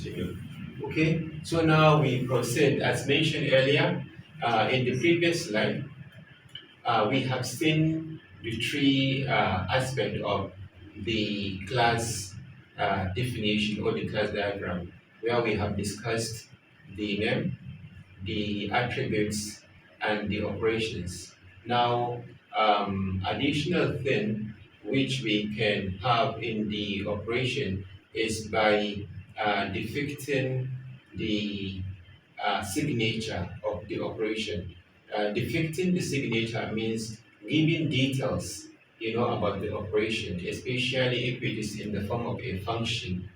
Okay, so now we proceed. As mentioned earlier, in the previous slide, we have seen the three aspects of the class definition or the class diagram, where we have discussed the name, the attributes, and the operations. Now, additional thing which we can have in the operation is by depicting the signature of the operation. Depicting the signature means giving details, about the operation, especially if it is in the form of a function,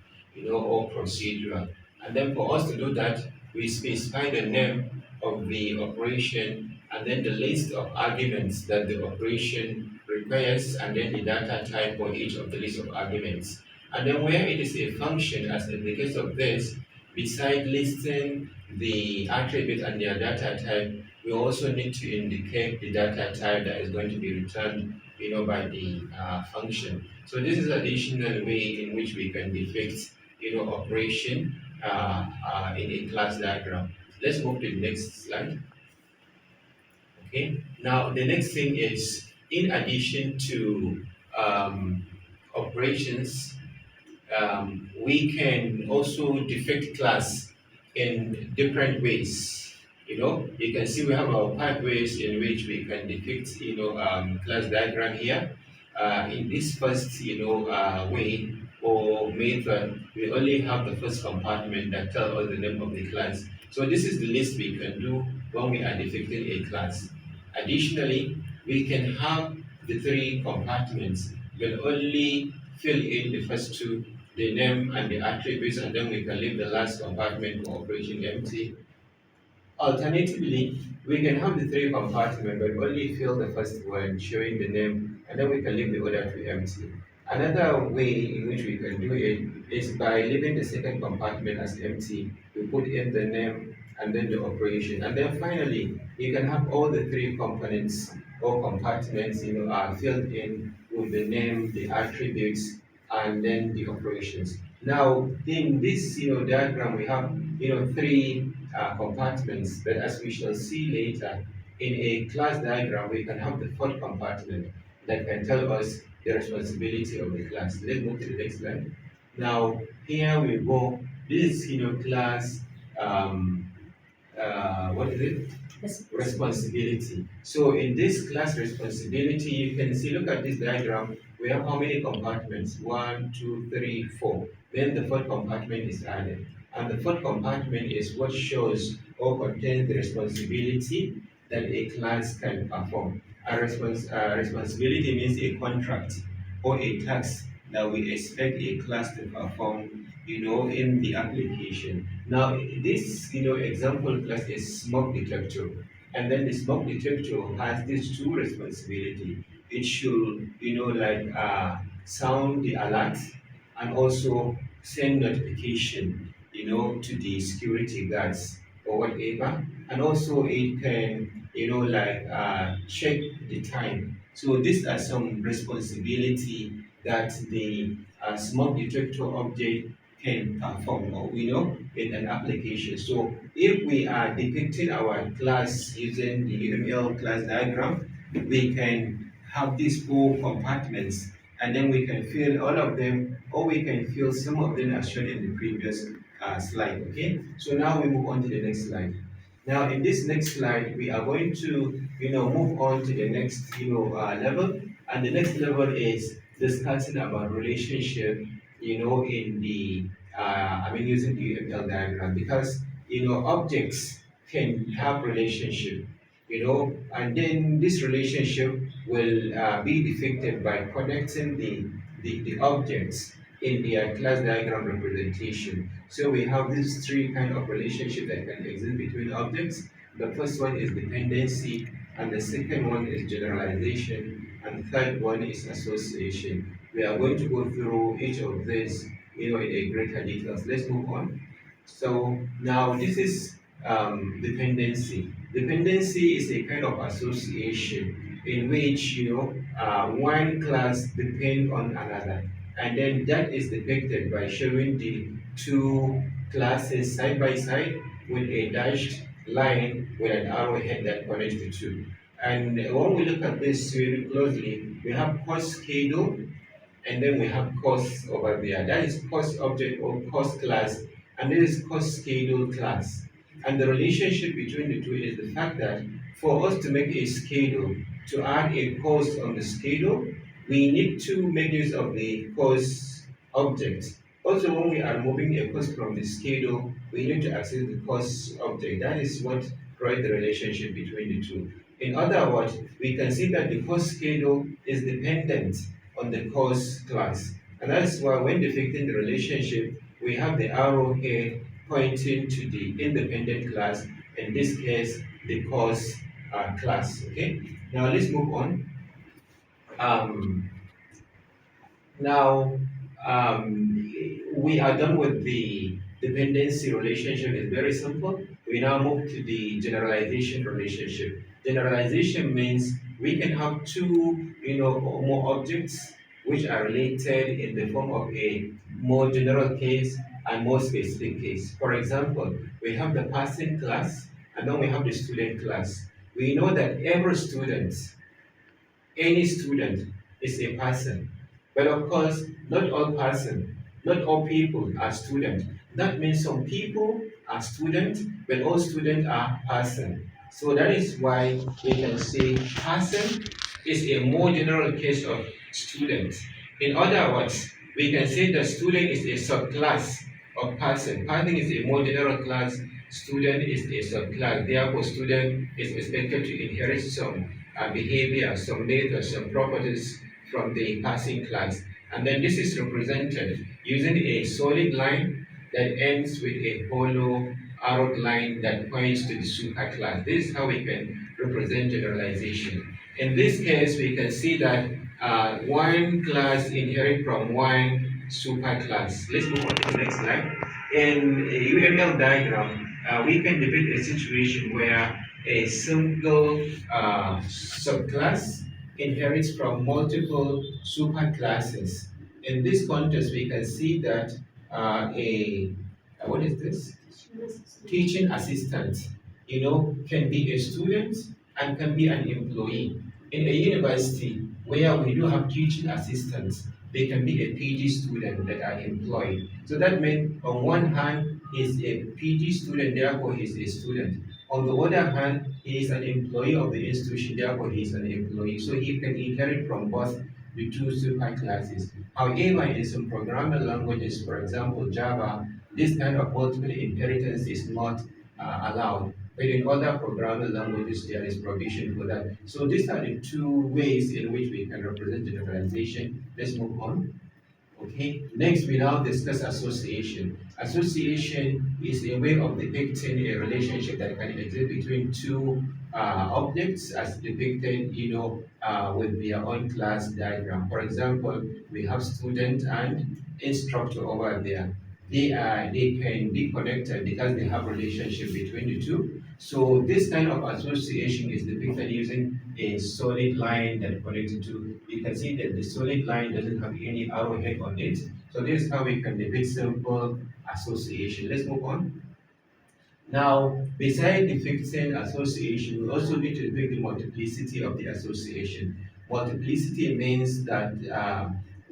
or procedural. And then for us to do that, we specify the name of the operation and then the list of arguments that the operation requires and then the data type for each of the list of arguments. And then where it is a function, as in the case of this, beside listing the attribute and their data type, we also need to indicate the data type that is going to be returned, by the function. So this is additional way in which we can depict, operation in a class diagram. Let's move to the next slide. Okay. Now the next thing is, in addition to operations, we can also depict class in different ways. You can see we have our pathways in which we can depict, class diagram here. In this first, way or method, we only have the first compartment that tells us the name of the class. So this is the list we can do when we are depicting a class. Additionally, we can have the three compartments, but only fill in the first two, the name and the attributes, and then we can leave the last compartment for operation empty. Alternatively, we can have the three compartments but only fill the first one showing the name, and then we can leave the other two empty. Another way in which we can do it is by leaving the second compartment as empty. We put in the name and then the operation. And then finally, you can have all the three components or compartments, are filled in with the name, the attributes, and then the operations. Now, in this, diagram, we have, three compartments, but as we shall see later, in a class diagram, we can have the fourth compartment that can tell us the responsibility of the class. Let's move to the next slide. Now, here we go. This is, class, what is it? Responsibility. So in this class responsibility, you can see, look at this diagram. We have how many compartments? One, two, three, four. Then the fourth compartment is added. And the fourth compartment is what shows or contains the responsibility that a class can perform. Responsibility means a contract or a task that we expect a class to perform, in the application. Now, this, example class is smoke detector. And then the smoke detector has these two responsibility. It should, sound the alert and also send notification, to the security guards or whatever. And also it can, check the time. So these are some responsibility that the smoke detector object can perform, or in an application. So if we are depicting our class using the UML class diagram, we can have these four compartments, and then we can fill all of them, or we can fill some of them as shown in the previous slide. Okay, so now we move on to the next slide. Now in this next slide, we are going to move on to the next level, and the next level is discussing about relationship, in the using the UML diagram, because objects can have relationship, and then this relationship will be depicted by connecting the objects in their class diagram representation. So we have these three kind of relationship that can exist between objects. The first one is dependency, and the second one is generalization, and the third one is association. We are going to go through each of these, in a greater details. Let's move on. So now this is dependency. Dependency is a kind of association in which one class depend on another, and then that is depicted by showing the two classes side by side with a dashed line with an arrowhead that connects the two. And when we look at this very closely, we have course schedule and then we have course over there. That is course object or course class, and this is course schedule class. And the relationship between the two is the fact that for us to make a schedule, to add a course on the schedule, we need to make use of the course object. Also, when we are moving a course from the schedule, we need to access the course object. That is what creates the relationship between the two. In other words, we can see that the course schedule is dependent on the course class. And that's why when depicting the relationship, we have the arrow here pointing to the independent class, in this case, the course class. Okay, now let's move on. Um, now, we are done with the dependency relationship. It's very simple. We now move to the generalization relationship. Generalization means we can have two, or more objects which are related in the form of a more general case and more specific case. For example, we have the person class and then we have the student class. We know that every student, any student is a person. But of course, not all person, not all people are students. That means some people are students, but all students are person. So that is why we can say person is a more general case of student. In other words, we can say the student is a subclass of person. Person is a more general class, student is a subclass. Therefore, student is expected to inherit some behavior, some methods, some properties from the passing class. And then this is represented using a solid line that ends with a hollow arrowed line that points to the superclass. This is how we can represent generalization. In this case, we can see that one class inherit from one superclass. Let's move on to the next slide. In a UML diagram, we can depict a situation where a single subclass inherits from multiple superclasses. In this context, we can see that what is this? Teaching assistant, can be a student and can be an employee. In a university where we do have teaching assistants, they can be a PG student that are employed. So that means on one hand, he's a PG student, therefore he's a student. On the other hand, he is an employee of the institution, therefore he is an employee. So he can inherit from both the two super classes. However, in some programming languages, for example, Java, this kind of multiple inheritance is not allowed. But in other programming languages, there is provision for that. So these are the two ways in which we can represent generalization. Let's move on. Okay, next we now discuss association. Association is a way of depicting a relationship that can exist between two objects as depicted, with their own class diagram. For example, we have student and instructor over there. They can be connected because they have relationship between the two. So this kind of association is depicted using a solid line that connects the two. You can see that the solid line doesn't have any arrowhead on it. So this is how we can depict simple association. Let's move on. Now, beside depicting association, we also need to depict the multiplicity of the association. Multiplicity means that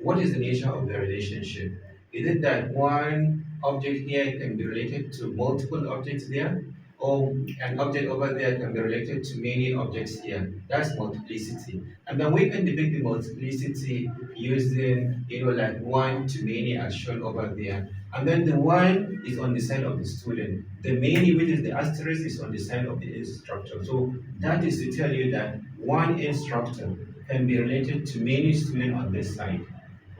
what is the nature of the relationship? Is it that one object here can be related to multiple objects there? Or an object over there can be related to many objects here? That's multiplicity. And then we can depict the multiplicity using, like one to many as shown over there. And then the one is on the side of the student. The many, which is the asterisk, is on the side of the instructor. So that is to tell you that one instructor can be related to many students on this side.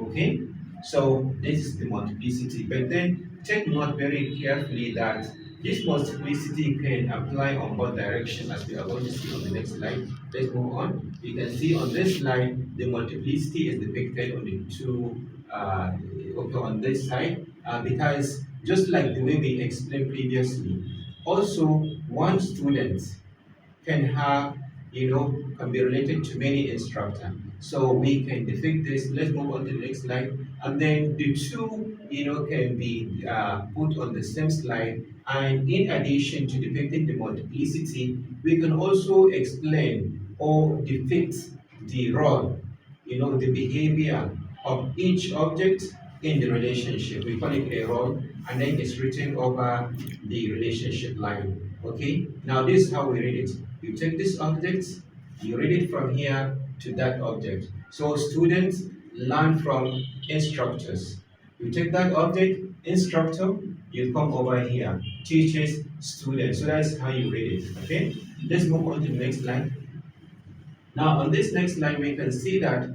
Okay? So this is the multiplicity. But then take note very carefully that this multiplicity can apply on both directions, as we are going to see on the next slide. Let's move on. You can see on this slide, the multiplicity is depicted on the two, on this side, because just like the way we explained previously, also one student can have, can be related to many instructors. So we can depict this. Let's move on to the next slide. And then the two can be put on the same slide. And in addition to depicting the multiplicity, we can also explain or depict the role, the behavior of each object in the relationship. We call it a role, and then it's written over the relationship line. Okay, now this is how we read it. You take this object, you read it from here to that object. So students learn from instructors. You take that object, instructor, you come over here, teachers, students. So that's how you read it. Okay, let's move on to the next line. Now, on this next line, we can see that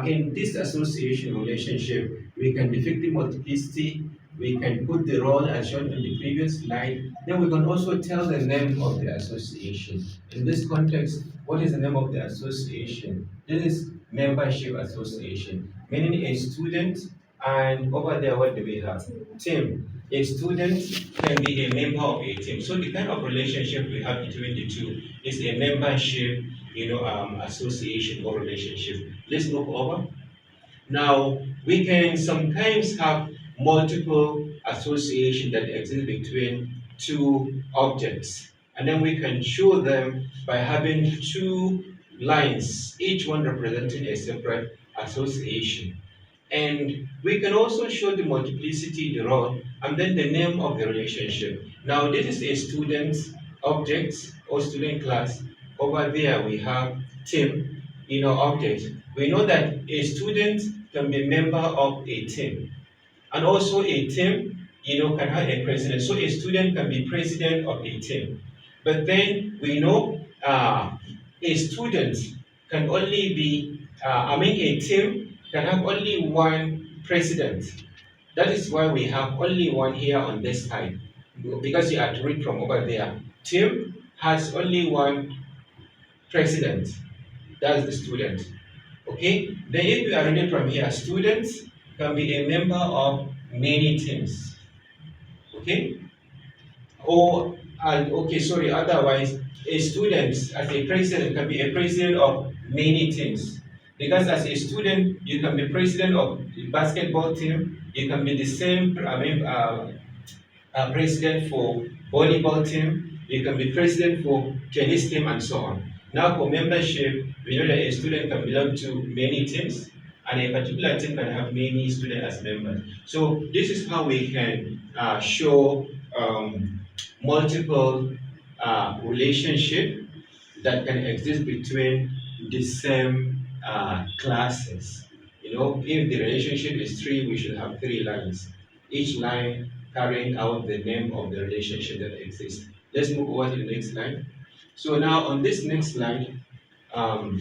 in this association relationship, we can depict the multiplicity, we can put the role as shown in the previous slide, then we can also tell the name of the association. In this context, what is the name of the association? This is membership association, meaning a student, and over there, what do we have? Team. A student can be a member of a team. So the kind of relationship we have between the two is a membership association or relationship. Let's move over. Now, we can sometimes have multiple association that exist between two objects, and then we can show them by having two lines, each one representing a separate association. And we can also show the multiplicity, the role, and then the name of the relationship. Now, this is a student object or student class. Over there, we have team, object. We know that a student can be a member of a team, and also a team, can have a president. So a student can be president of a team. But then we know a student can only be, a team can have only one president. That is why we have only one here on this side, because you have to read from over there. Team has only one president, that's the student. Okay, then if we are reading from here, students can be a member of many teams. Okay, or okay, sorry, otherwise a student as a president can be a president of many teams, because as a student you can be president of the basketball team, you can be the same president for volleyball team, you can be president for tennis team, and so on. Now for membership, we know that a student can belong to many teams, and a particular team can have many students as members. So this is how we can show multiple relationship that can exist between the same classes. If the relationship is three, we should have three lines. Each line carrying out the name of the relationship that exists. Let's move over to the next slide. So now on this next slide, um,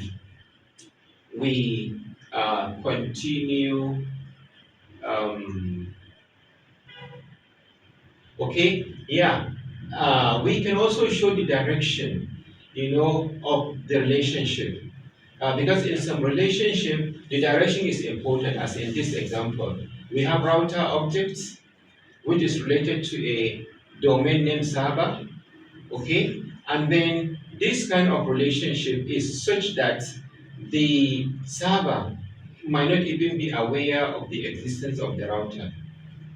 we continue. Okay, yeah. We can also show the direction, of the relationship. Because in some relationship, the direction is important, as in this example. We have router objects, which is related to a domain name server, okay? And then this kind of relationship is such that the server might not even be aware of the existence of the router.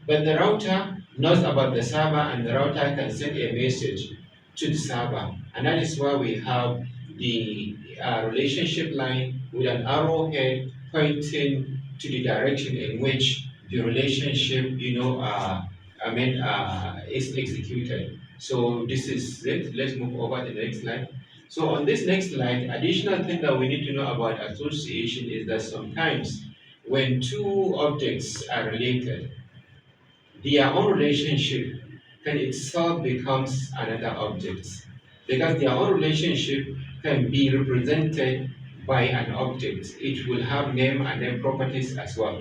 But the router knows about the server, and the router can send a message to the server. And that is why we have the relationship line with an arrowhead pointing to the direction in which the relationship, is executed. So this is it. Let's move over to the next slide. So on this next slide, additional thing that we need to know about association is that sometimes when two objects are related, their own relationship can itself becomes another object, because their own relationship can be represented by an object. It will have name and then properties as well.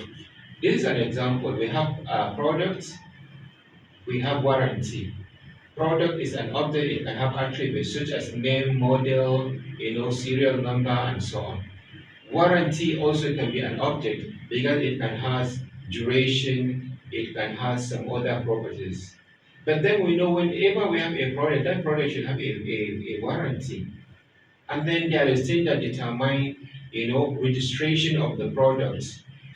This is an example. We have products, we have warranty. Product is an object, it can have attributes such as name, model, serial number, and so on. Warranty also can be an object because it can have duration, it can have some other properties. But then we know whenever we have a product, that product should have a warranty. And then there is things that determine, registration of the product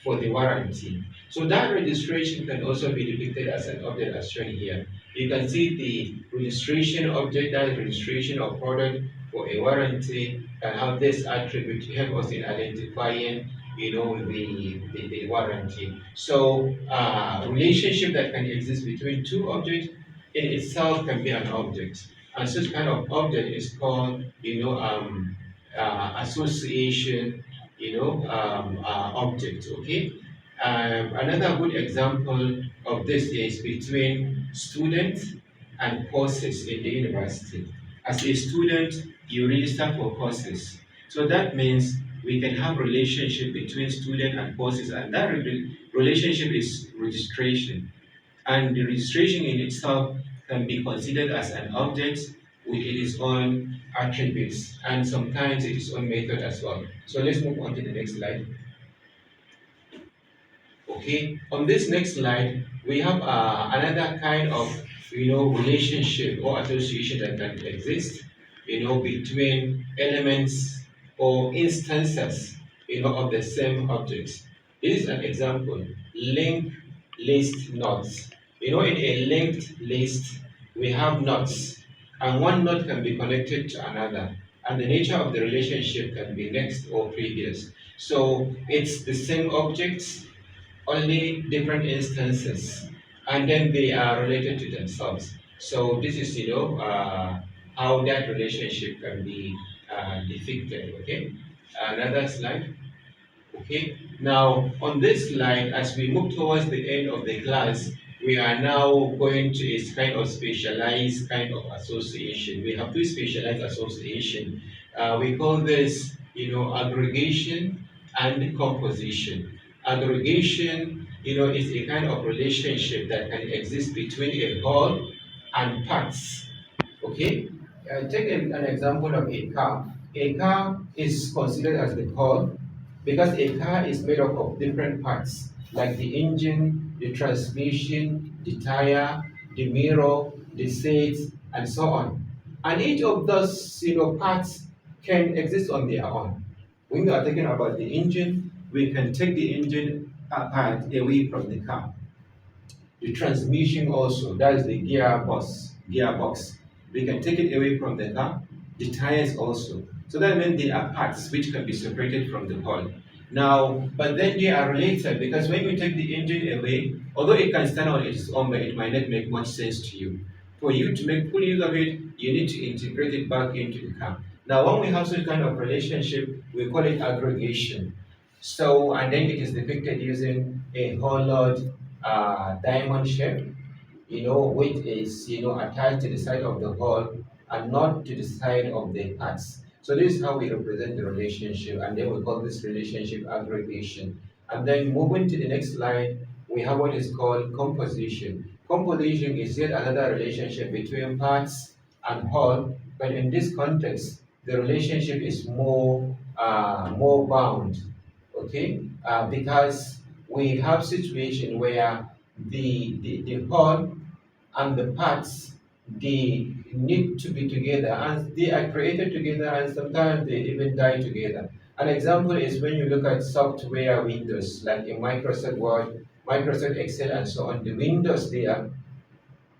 for the warranty. So that registration can also be depicted as an object as shown here. You can see the registration object, that is registration of product for a warranty, can have this attribute to help us in identifying the warranty. So relationship that can exist between two objects in itself can be an object. And such kind of object is called association object. Okay. Another good example of this is between students and courses in the university. As a student, you register for courses. So that means we can have relationship between student and courses, and that relationship is registration. And the registration in itself can be considered as an object with its own attributes, and sometimes its own method as well. So let's move on to the next slide. Okay, on this next slide, we have another kind of relationship or association that can exist between elements or instances of the same objects. This is an example: linked list nodes. In a linked list, we have nodes, and one node can be connected to another, and the nature of the relationship can be next or previous. So it's the same objects, only different instances, and then they are related to themselves. So this is how that relationship can be depicted. Okay, another slide. Okay, now on this slide, as we move towards the end of the class, we are now going to a kind of specialized kind of association. We have two specialized association. We call this, aggregation and composition. Aggregation, is a kind of relationship that can exist between a whole and parts. Okay, take an example of a car. A car is considered as the whole because a car is made up of different parts like the engine, the transmission, the tire, the mirror, the seats, and so on. And each of those parts can exist on their own. When we are talking about the engine, we can take the engine apart away from the car. The transmission also, that is the gearbox. We can take it away from the car. The tires also. So that means they are parts which can be separated from the whole. Now, but then they are related because when you take the engine away, although it can stand on its own, but it might not make much sense to you. For you to make full use of it, you need to integrate it back into the car. Now, when we have such kind of relationship, we call it aggregation. So, and then it is depicted using a hollowed diamond shape, which is, attached to the side of the hull and not to the side of the parts. So this is how we represent the relationship, and then we call this relationship aggregation. And then moving to the next slide, we have what is called composition. Composition is yet another relationship between parts and hull, but in this context, the relationship is more bound, okay? Because we have situation where the hull and the parts, they need to be together, and they are created together, and sometimes they even die together. An example is when you look at software windows like in Microsoft Word, Microsoft Excel, and so on. The windows there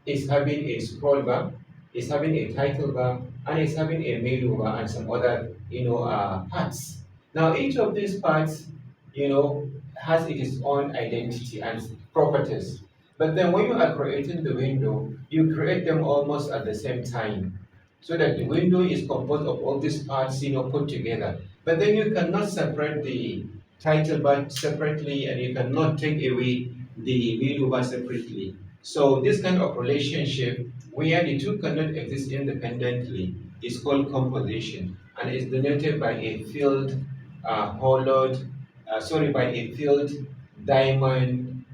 is having a scroll bar, is having a title bar, and is having a menu bar and some other parts. Now each of these parts has its own identity and properties. But then when you are creating the window, you create them almost at the same time. So that the window is composed of all these parts put together. But then you cannot separate the title bar separately, and you cannot take away the menu bar separately. So this kind of relationship where the two cannot exist independently is called composition, and is denoted by a filled by a filled diamond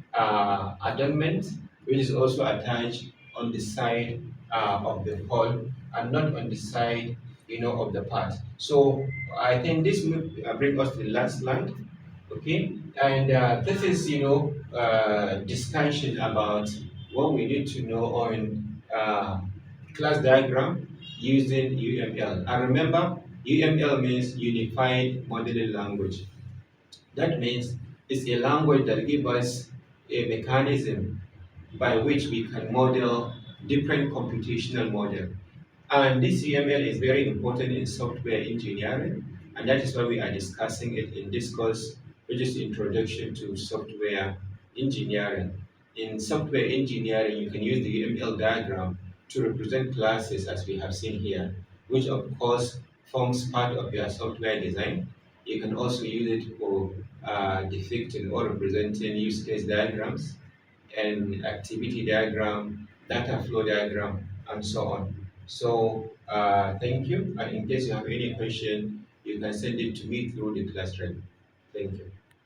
adornment, which is also attached on the side of the hull and not on the side of the part. So I think this will bring us to the last slide. Okay, and this is discussion about what we need to know on class diagram using UML. And remember, UML means Unified Modeling Language. That means It's a language that gives us a mechanism by which we can model different computational model. And this UML is very important in software engineering, and that is why we are discussing it in this course, which is Introduction to Software Engineering. In software engineering, you can use the UML diagram to represent classes as we have seen here, which of course forms part of your software design. You can also use it for depicting or representing use case diagrams and activity diagram, data flow diagram, and so on. So thank you. And in case you have any question, you can send it to me through the classroom. Thank you.